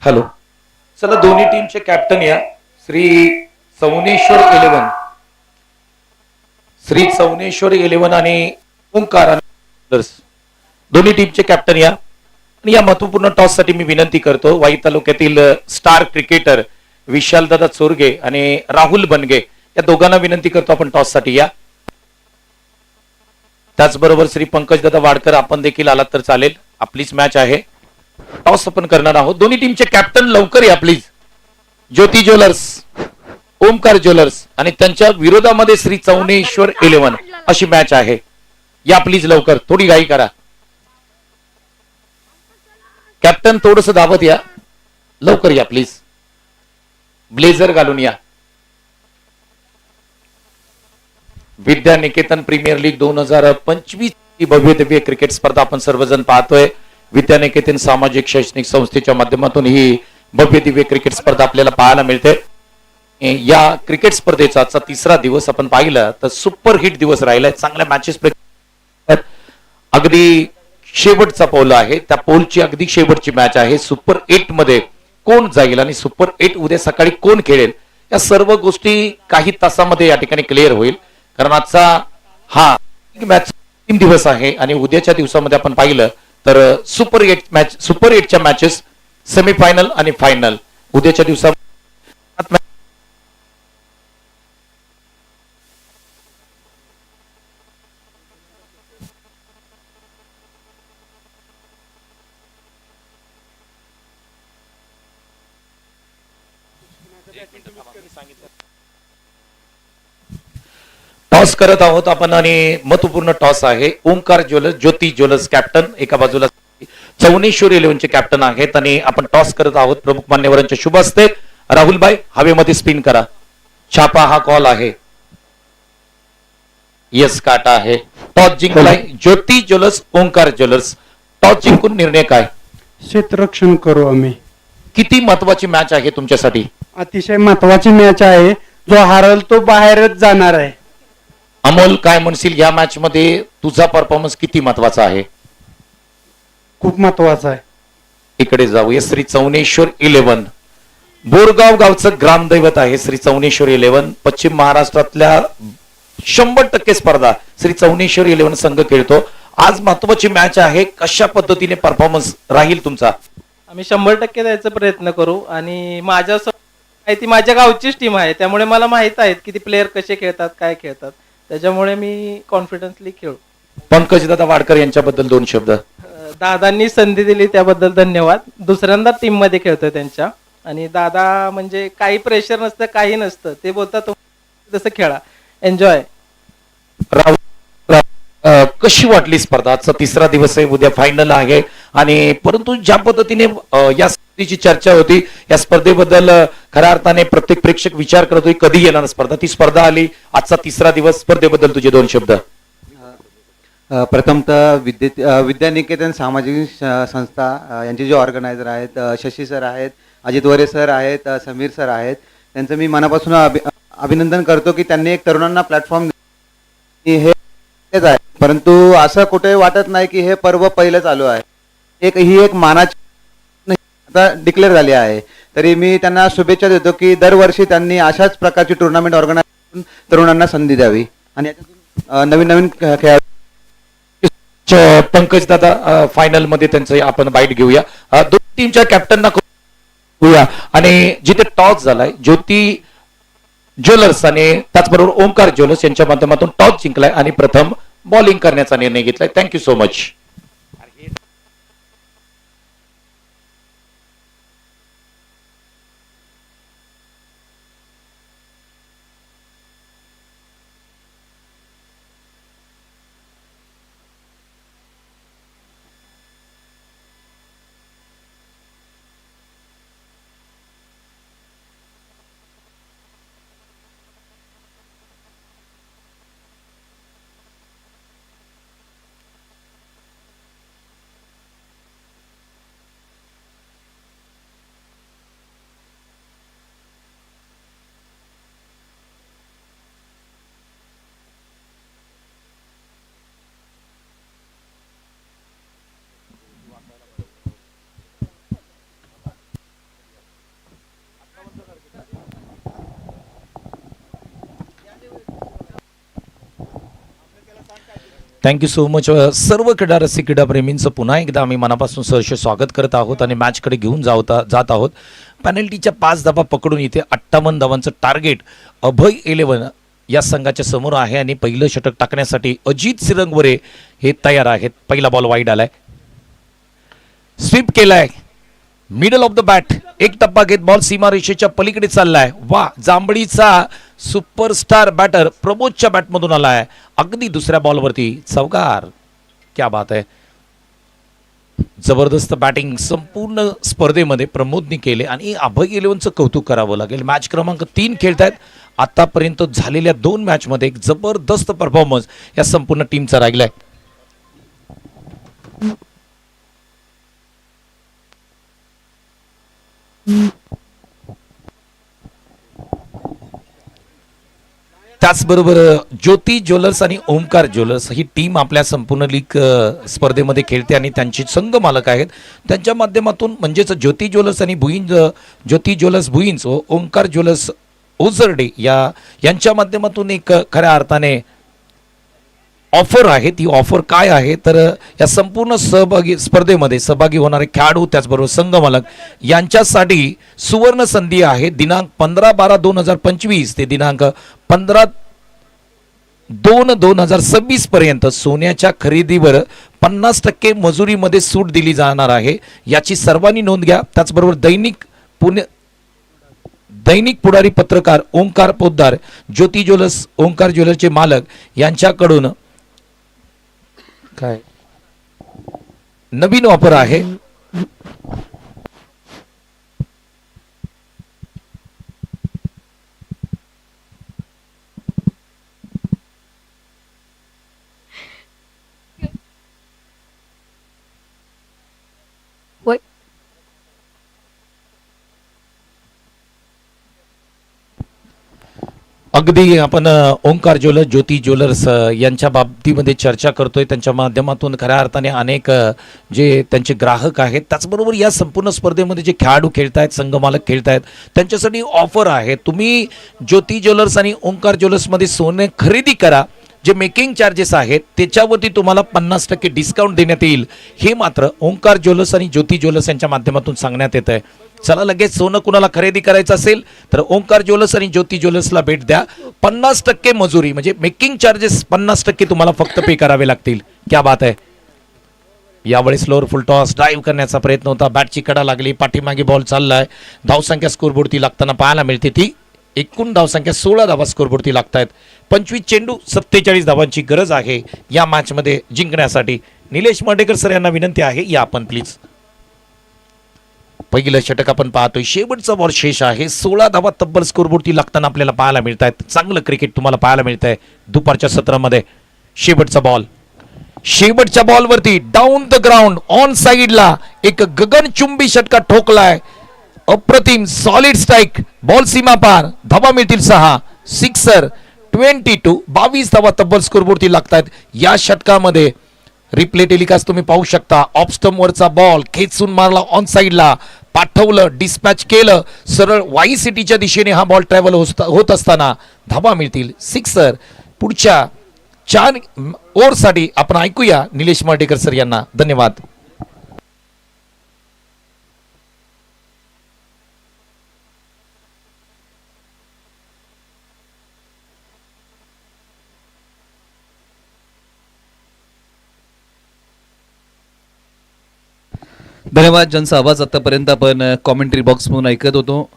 हॅलो. चला दोन्ही टीमचे कॅप्टन या. श्री चौनेश्वर 11, श्री चौनेश्वर 11 आणि ओंकार आणि दोन्ही टीमचे कॅप्टन या. आणि या महत्वपूर्ण टॉस साठी मी विनंती करतो वाई तालुक्यातील स्टार क्रिकेटर विशालदादा चोरगे आणि राहुल बनगे या दोघांना विनंती करतो आपण टॉस साठी या. त्याचबरोबर श्री पंकजदादा वाडकर आपण देखील आलात तर चालेल. आपलीच मॅच आहे. टॉस आपण करणार आहोत. दोन्ही टीमचे कॅप्टन लवकर या please. Jyoti jewellers, Omkar jewellers आणि त्यांच्या विरोधामध्ये श्री चौनेश्वर 11 अशी मॅच आहे. या प्लीज लवकर, थोडी घाई करा. कॅप्टन थोडस धावत या, लवकर या प्लीज. ब्लेझर घालून या. विद्या निकेतन प्रीमियर लीग 2025 ही भव्य दिव्य क्रिकेट स्पर्धा आपण सर्वजण पाहतोय. विद्या निकेतन सामाजिक शैक्षणिक संस्थेच्या माध्यमातून ही भव्य दिव्य क्रिकेट स्पर्धा आपल्याला पाहायला मिळते. या क्रिकेट स्पर्धेचा आजचा तिसरा दिवस आपण पाहिला तर सुपर हिट दिवस राहिलाय. चांगल्या मॅचेस अगदी शेवटचा पोल आहे. त्या पोलची अगदी शेवटची मॅच आहे. सुपर 8 मध्ये कोण जाईल आणि सुपर 8 उद्या सकाळी कोण खेळेल या सर्व गोष्टी काही तासामध्ये या ठिकाणी क्लिअर होईल. कारण आजचा हा मॅच 3 दिवस आहे आणि उद्याच्या दिवसामध्ये आपण पाहिलं तर सुपर 8च्या मॅचेस सेमीफायनल आणि फायनल उद्याच्या दिवसा टॉस करत आहोत आपण आणि महत्वपूर्ण टॉस आहे. Omkar jewellers, Jyoti jewellers captain एका बाजूला, चौनेश्वर 11 चे कॅप्टन आहेत आणि आपण टॉस करत आहोत. प्रमुख मान्यवरांच्या शुभ हस्ते राहुलबाई हवेमध्ये स्पिन करा. छापा हा कॉल आहे. यस काटा आहे. टॉस जिंकलाय ज्योती ज्वेलर्स, ओंकार ज्वेलर्स. टॉस जिंकून निर्णय काय?
क्षेत्ररक्षण करू आम्ही.
किती महत्वाची मॅच आहे तुमच्यासाठी?
अतिशय महत्वाची मॅच आहे. जो हारल तो बाहेरच जाणार आहे.
अमोल काय म्हणशील या मॅच मध्ये तुझा परफॉर्मन्स किती महत्वाचा आहे?
खूप महत्वाचा आहे.
इकडे जाऊया. श्री चौनेश्वर 11 बोरगाव गावचं ग्रामदैवत आहे. श्री चौनेश्वर 11 पश्चिम महाराष्ट्रातल्या 100% स्पर्धा श्री चौनेश्वर 11 संघ खेळतो. आज महत्वाची मॅच आहे. कशा पद्धतीने परफॉर्मन्स राहील तुमचा?
आम्ही 100% द्यायचा प्रयत्न करू आणि माहिती माझ्या गावचीच टीम आहे त्यामुळे मला माहित आहे की ती प्लेयर कसे खेळतात, काय खेळतात. त्याच्यामुळे मी कॉन्फिडन्सली खेळू.
पंकजदादा वाडकर यांच्याबद्दल 2 शब्द.
दादांनी संधी दिली त्याबद्दल धन्यवाद. दुसऱ्यांदा टीम मध्ये खेळतोय त्यांच्या आणि दादा म्हणजे काही प्रेशर नसतं, काही नसतं. ते बोलतात तसं खेळा, एन्जॉय.
कशी वाटली स्पर्धा? आजचा तिसरा दिवस आहे, उद्या फायनल आहे आणि परंतु ज्या पद्धतीने या स्पर्धेची चर्चा होती या स्पर्धेबद्दल खऱ्या अर्थाने प्रत्येक प्रेक्षक विचार करतोय कधी येणार स्पर्धा. ती स्पर्धा आली. आजचा तिसरा दिवस. स्पर्धेबद्दल तुझे 2 शब्द.
प्रथमतः विद्या निकेतन सामाजिक संस्था यांचे जे ऑर्गनायझर आहेत शशी सर आहेत, अजित वरे सर आहेत, समीर सर आहेत, त्यांचं मी मनापासून अभिनंदन करतो की त्यांनी एक तरुणांना प्लॅटफॉर्म हे आहे. परंतु असं कुठे वाटत नाही की हे पर्व पहिलं चालू आहे. ही एक मानाची आता डिक्लेअर झाली आहे. तरी मी त्यांना शुभेच्छा देतो की दरवर्षी त्यांनी अशाच प्रकारची टुर्नामेंट ऑर्गनाईज करून तरुणांना संधी द्यावी आणि याच्यातून नवीन नवीन खेळाडू.
पंकज दादा फायनल मध्ये त्यांचं आपण बाईट घेऊया. 2 टीमच्या कॅप्टनना घेऊया आणि जिथे टॉस झालाय ज्योती ज्वेलर्स आणि त्याचबरोबर ओंकार ज्वेलर्स यांच्या माध्यमातून टॉस जिंकलाय आणि प्रथम बॉलिंग करण्याचा निर्णय घेतलाय. Thank you so much. Thank you so much. सर्व क्रीडा रसिक क्रीडाप्रेमींचं पुन्हा एकदा आम्ही मनापासून सहर्ष स्वागत करत आहोत आणि मॅचकडे घेऊन जात आहोत. पेनल्टीच्या 5 धावा पकडून इथे 58 धावांचं टार्गेट अभय 11 या संघाच्या समोर आहे आणि पहिलं षटक टाकण्यासाठी अजित सिरंगवरे हे तयार आहेत. पहिला बॉल वाईड आलाय, स्वीप केलाय, मिडल ऑफ द बॅट, एक टप्पा घेत बॉल सीमारेषेच्या पलीकडे चाललाय. वा, जांभळीचा सुपरस्टार बॅटर प्रमोदच्या बॅटमधून आलाय, अगदी दुसऱ्या बॉलवरती चौकार. क्या बात आहे, जबरदस्त बॅटिंग संपूर्ण स्पर्धेमध्ये प्रमोदनी केले आणि अभय 11चं कौतुक करावं लागेल. मॅच क्रमांक 3 खेळतायत. आतापर्यंत झालेल्या 2 मॅचमध्ये एक जबरदस्त परफॉर्मन्स या संपूर्ण टीमचा राहिलाय. त्याचबरोबर ज्योती ज्वेलर्स आणि ओमकार ज्वेलर्स ही टीम आपल्या संपूर्ण लीग स्पर्धेमध्ये खेळते आणि त्यांचे संघ मालक आहेत. त्यांच्या माध्यमातून म्हणजेच ज्योती ज्वेलर्स आणि ज्योती ज्वेलर्स भुईंज व ओंकार ज्वेलर्स ओझरडे यांच्या माध्यमातून एक खऱ्या अर्थाने ऑफर आहे. ती ऑफर काय आहे तर या संपूर्ण स्पर्धेमध्ये सहभागी होणारे खेळाडू त्याचबरोबर संघ मालक यांच्यासाठी सुवर्ण संधी आहे. दिनांक 15/12/2025 ते दिनांक 15/2/2026 पर्यंत सोन्याच्या खरेदीवर 50% मजुरीमध्ये सूट दिली जाणार आहे. याची सर्वांनी नोंद घ्या. त्याचबरोबर दैनिक पुढारी पत्रकार ओंकार पोद्दार, ज्योती ज्वेलर्स ओंकार ज्वेलर्सचे मालक यांच्याकडून काय नवीन ऑफर आहे.
What?
अगदी आपण ओंकार ज्वेलर्स ज्योती ज्वेलर्स यांच्या बाबतीमध्ये चर्चा करतोय. त्यांच्या माध्यमातून खऱ्या अर्थाने अनेक जे त्यांचे ग्राहक आहेत त्याचबरोबर या संपूर्ण स्पर्धेमध्ये जे खेळाडू खेळतायत संघ मालक खेळतायत त्यांच्यासाठी ऑफर आहे. तुम्ही ज्योती ज्वेलर्स आणि ओंकार ज्वेलर्समध्ये सोने खरेदी करा. जे मेकिंग चार्जेस आहेत त्याच्यावरती तुम्हाला 50% डिस्काउंट देण्यात येईल. हे मात्र ओंकार ज्वेलर्स आणि ज्योती ज्वेलर्स यांच्या माध्यमातून सांगण्यात येत आहे. चला, लगेच सोनं कुणाला खरेदी करायचं असेल तर ओंकार ज्वेलर्स आणि ज्योती ज्वेलर्सला भेट द्या. 50% मजुरी म्हणजे मेकिंग चार्जेस 50% तुम्हाला फक्त पे करावे लागतील. क्या बात आहे. यावेळी स्लोअर फुल टॉस ड्राईव्ह करण्याचा प्रयत्न होता. बॅटची कडा लागली, पाठीमागे बॉल चाललाय. धावसंख्या स्कोरबोर्डती लागताना पाहायला मिळते. ती एकूण धावसंख्या 16 धावा स्कोरबोर्डती लागतायत. 25 चेंडू 47 धावांची गरज आहे या मॅचमध्ये जिंकण्यासाठी. निलेश मर्डेकर सर यांना विनंती आहे, या आपण प्लीज. पहिलं षटक आपण पाहतोय. शेवटचा बॉल शेष आहे. 16 धावा तब्बल स्कोरबोर्डती लागताना आपल्याला पाहायला मिळत आहेत. चांगलं क्रिकेट तुम्हाला पाहायला मिळत आहे दुपारच्या सत्रामध्ये. शेवटचा बॉल, शेवटच्या बॉलवरती डाऊन द ग्राउंड ऑन साइडला एक गगनचुंबी षटका ठोकलाय. अप्रतिम सॉलिड स्ट्राइक, बॉल सीमा पार, धावा मिळतील 6. सिक्सर 22, 22 धावा तब्बल स्कोरबोर्डती लागतायत या षटकामध्ये. रिप्ले टेलिकास्ट तुम्ही पाहू शकता. ऑफ स्टंप वरचा बॉल खेचून मारला, ऑन साइडला पाठवलं, डिस्पॅच केलं, सरळ वाई सिटीच्या दिशेने हा बॉल ट्रॅव्हल होत असताना धावा मिळतील 6. पुढच्या 4 ओव्हरसाठी आपण ऐकूया निलेश मर्डेकर सर यांना. धन्यवाद.
धन्यवाद. ज्यांचा आवाज आतापर्यंत आपण कॉमेंट्री बॉक्स म्हणून ऐकत होतो.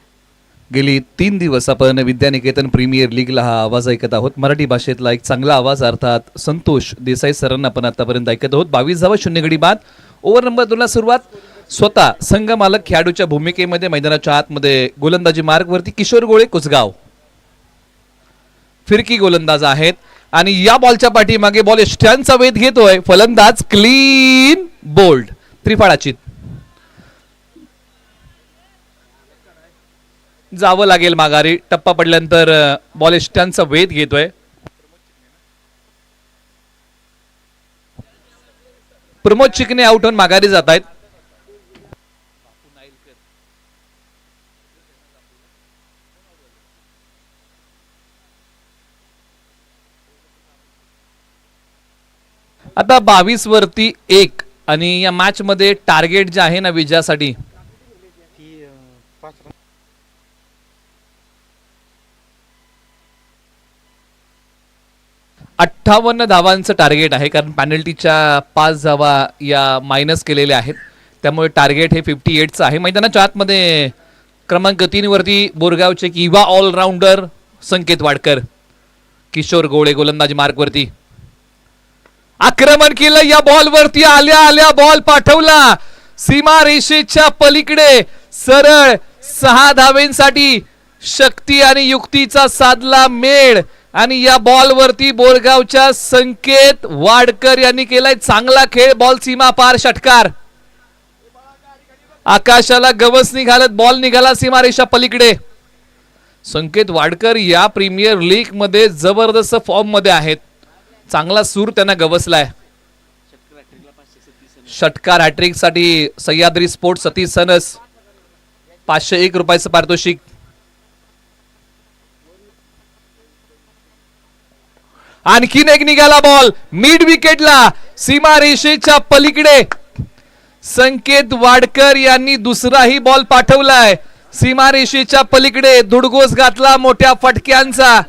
गेली 3 दिवस आपण विद्यानिकेतन प्रीमियर लीगला हा आवाज ऐकत आहोत. मराठी भाषेतला एक चांगला आवाज अर्थात संतोष देसाई सरांना आपण आतापर्यंत ऐकत आहोत. 22 धावा 0 गडी बाद. ओव्हर नंबर 2ला सुरुवात. स्वतः संघ मालक खेळाडूच्या भूमिकेमध्ये मैदानाच्या आतमध्ये गोलंदाजी मार्गवरती किशोर गोळे कुसगाव फिरकी गोलंदाज आहेत आणि या बॉलच्या पाठीमागे बॉल स्टॅनचा वेध घेतोय फलंदाज. क्लीन बोल्ड, त्रिफळाची जावं लागेल माघारी. टप्पा पडल्यानंतर बॉल स्टॅनचा वेध घेतोय. प्रमोद चिकने आउट होऊन माघारी जात आहेत. आता 22 वरती 1 आणि या मॅच मध्ये टार्गेट जे आहे ना विजयासाठी अठ्ठावन्न धावांचं टार्गेट आहे, कारण पॅनल्टीच्या 5 धावा या मायनस केलेल्या आहेत, त्यामुळे टार्गेट हे 58चं आहे. मैदानाच्या आतमध्ये क्रमांक 3 वरती बोरगावचे किवा ऑलराऊंडर संकेत वाडकर, किशोर गोळे गोलंदाजी मार्कवरती आक्रमण केलं. या बॉल वरती आल्या आल्या बॉल पाठवला सीमा रेषेच्या पलीकडे, सरळ 6 धावेंसाठी शक्ती आणि युक्तीचा साधला मेळ आणि या बॉल वरती बोरगावच्या संकेत वाडकर यांनी केलाय चांगला खेळ. बॉल सीमा पार षटकार, आकाशाला गवस निघालत बॉल निघाला सीमारेषा पलीकडे. संकेत वाडकर या प्रीमियर लीग मध्ये जबरदस्त फॉर्म मध्ये आहेत, चांगला सूर त्यांना गवसलाय. षटकार हॅट्रिक साठी सह्याद्री स्पोर्ट्स सतीश सनस 501 रुपयाचं पारितोषिक. आणखीन एक निघाला बॉल मिड विकेटला सीमा रेषेच्या पलीकडे. संकेत वाडकर यांनी दुसराही बॉल पाठवलाय सीमा रेषेच्या पलीकडे, धुडगोस घातला मोठ्या फटक्यांचा.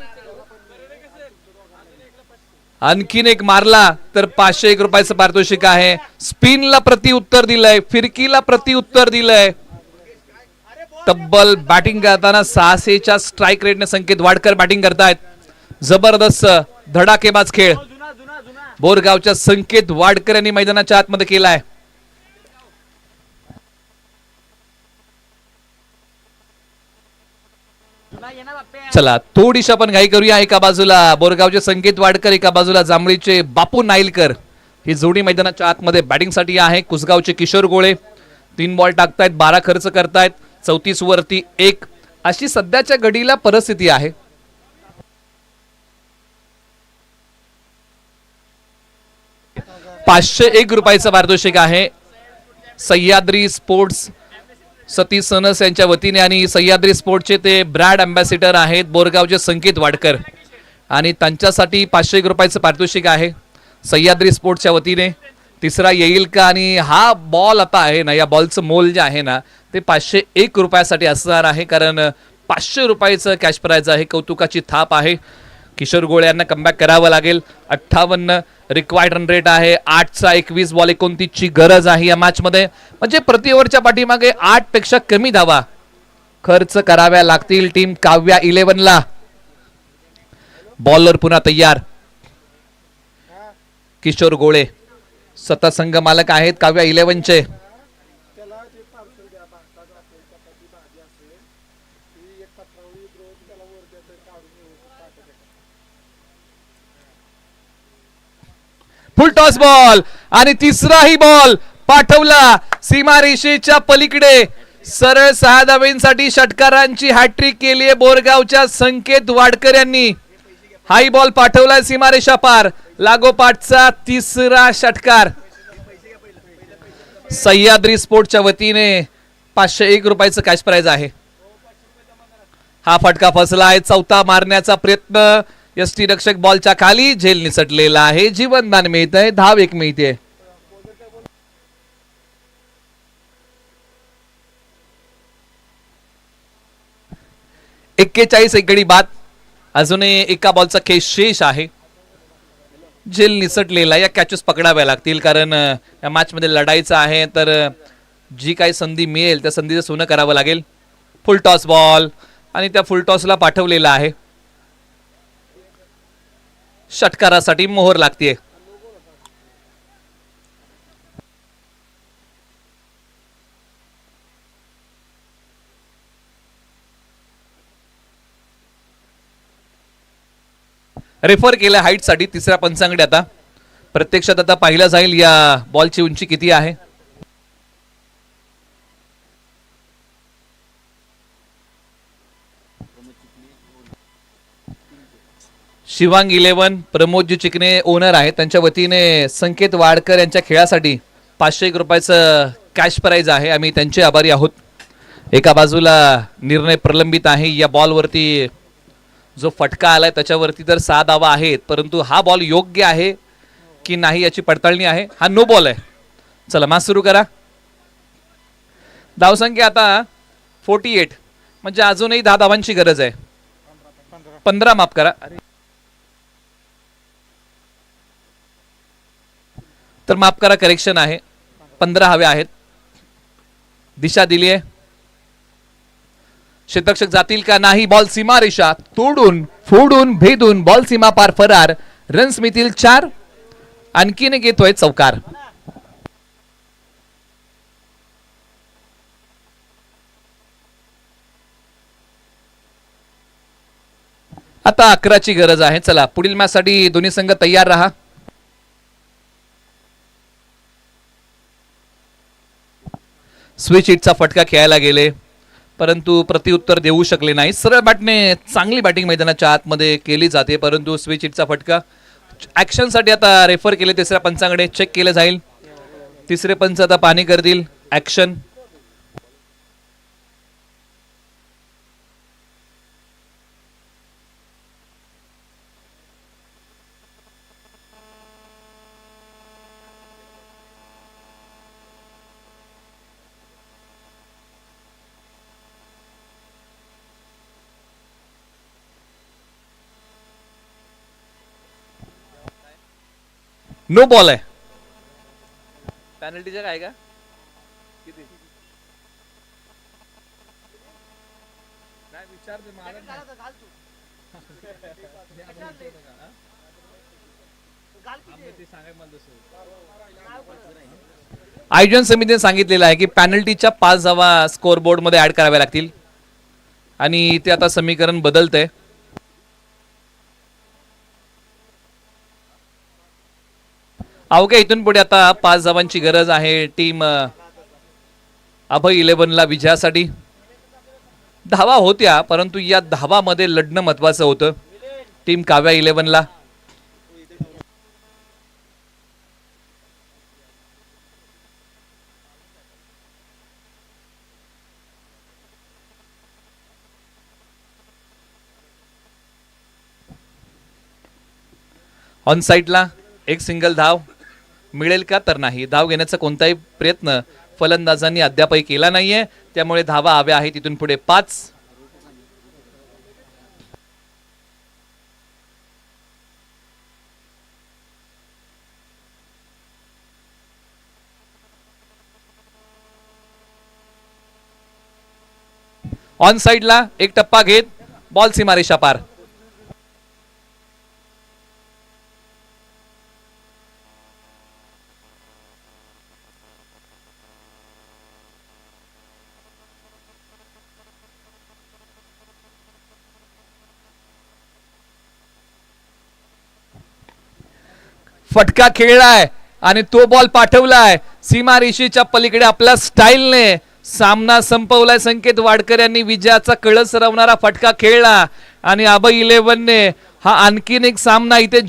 आणखीन एक मारला तर 501 रुपयाचं पारितोषिक आहे. स्पिनला प्रत्युत्तर दिलंय, फिरकीला प्रत्युत्तर दिलंय. तब्बल बॅटिंग करताना 600च्या स्ट्राईक रेटने संकेत वाडकर बॅटिंग करतायत. जबरदस्त धडाकेबाज खेळ बोरगावच्या संकेत वाडकर यांनी मैदानाच्या आतमध्ये केलाय. चला थोडीशी आपण घाई करूया. एका बाजूला बोरगावचे संकेत वाडकर, एका बाजूला जांभळीचे बापू नाईलकर. ही जोडी मैदानाच्या आतमध्ये बॅटिंग साठी आहे. कुसगावचे किशोर गोळे 3 बॉल टाकतायत, 12 खर्च करतायत, 34 वरती 1 अशी सध्याच्या घडीला परिस्थिती आहे. ₹501 रुपयाचं पारितोषिक आहे. सह्याद्री स्पोर्ट्स सतीश सनस यांच्या वतीने आणि सह्याद्री स्पोर्टचे ते ब्रँड अँबॅसिडर आहेत बोरगावचे संकेत वाडकर आणि त्यांच्यासाठी ₹501 रुपयाचं पारितोषिक आहे सह्याद्री स्पोर्ट्सच्या वतीने. तिसरा येईल का, आणि हा बॉल आता आहे ना, या बॉलचं मोल जे आहे ना ते ₹501 रुपयासाठी असणार आहे, कारण ₹500 रुपयाचं कॅश प्राइज आहे. कौतुकाची थाप आहे. किशोर गोळे यांना कमबॅक करावं लागेल. 58 रिक्वायर्ड रन रेट आहे. 8चा 21 बॉल 29 ची गरज आहे या मॅच मध्ये, म्हणजे प्रति ओव्हरच्या पाठीमागे 8 पेक्षा कमी धावा खर्च कराव्या लागतील टीम काव्या 11 ला. बॉलर पुन्हा तयार. किशोर गोळे स्वतः संघ मालक आहेत काव्या 11 चे. फुल टॉस बॉल आणि तिसराही बॉल पाठवला सीमारेषेच्या पलीकडे. सरळ 6 धावेंसाठी षटकारांची हॅट्रिक केली आहे बोरगावच्या संकेत वाडकर यांनी. हाही बॉल पाठवलाय सीमारेषा पार. लागोपाठचा तिसरा षटकार. सह्याद्री स्पोर्टच्या वतीने ₹501 रुपयाचं कॅश प्राइज आहे. हा फटका फसलाय. चौथा मारण्याचा प्रयत्न, यष्टी रक्षक बॉलच्या खाली, झेल निसटलेला आहे. जीवनदान मिळत आहे, धाव 1 मिळते. एक्केचाळीस एक गडी बाद. अजूनही एका बॉलचा खेळ शेष आहे. झेल निसटलेला. या कॅचेस पकडाव्या लागतील, कारण या मॅच मध्ये लढायचं आहे, तर जी काही संधी मिळेल त्या संधीचं सोनं करावं लागेल. फुल टॉस बॉल आणि त्या फुल टॉसला पाठवलेला आहे. षटकारासाठी मोहर लागते. रेफर केलं हाईट साठी तिसऱ्या पंचांकडे. आता प्रत्यक्षात आता पाहिलं जाईल या बॉलची उंची किती आहे. शिवांग 11 प्रमोदजी चिकणे ओनर आहेत, त्यांच्या वतीने संकेत वाडकर यांच्या खेळासाठी ₹501 रुपयाचं कॅश प्राइज आहे. आम्ही त्यांचे आभारी आहोत. एका बाजूला निर्णय प्रलंबित आहे. या बॉलवरती जो फटका आलाय त्याच्यावरती तर 6 धावा आहेत, परंतु हा बॉल योग्य आहे की नाही याची पडताळणी आहे. हा नो बॉल आहे. चला मॅच सुरू करा. धावसंख्या आता 48, म्हणजे अजूनही 10 धावांची गरज आहे. 15 माफ करा. तर माफ करा, करेक्शन आहे, 15 हवे आहेत. दिशा दिली आहे. क्षेत्ररक्षक जातील का नाही. बॉल सीमारेषा तोडून फोडून भेदून बॉल सीमा पार फरार. रन्स मिळतील 4. आणखीन एक येतोय चौकार. आता 11ची गरज आहे. चला पुढील मॅच साठी दोन्ही संघ तयार राहा. स्विच हिटचा फटका खेळायला गेले, परंतु प्रत्युत्तर देऊ शकले नाही. सरळ बॅटने चांगली बॅटिंग मैदानाच्या आतमध्ये केली जाते, परंतु स्विच हिटचा फटका ऍक्शनसाठी आता रेफर केले. तिसऱ्या पंचाकडे चेक केले जाईल. तिसरे पंच आता पाहणी करतील. ऍक्शन. नो बॉल आहे. पॅनल्टीच्या काय का किती आयोजन समितीने सांगितलेलं आहे की पॅनल्टीच्या 5 धावा स्कोर बोर्ड मध्ये ऍड कराव्या लागतील आणि ते आता समीकरण बदलतंय. अवघ्या इथून पुढे आता 5 धावांची गरज आहे टीम अभय 11ला विजयासाठी. धावा होत्या, परंतु या धावामध्ये लढणं महत्वाचं होतं टीम काव्या 11ला. ऑन साईडला एक सिंगल धाव मिळेल का, तर नाही. धाव घेण्याचा कोणताही प्रयत्न फलंदाजांनी अद्यापही केला नाहीये, त्यामुळे धावा हव्या आहेत तिथून पुढे 5. ऑन साईडला एक टप्पा घेत बॉल सीमारेषा पार. फटका खेळलाय आणि तो बॉल पाठवलाय सीमारेषेच्या पलीकडे. आपल्या स्टाईलने सामना संपवलाय. संकेत वाडकर यांनी विजयाचा कळस रवणारा फटका खेळला आणि अभय 11ने हा आणखीन एक सामना इथे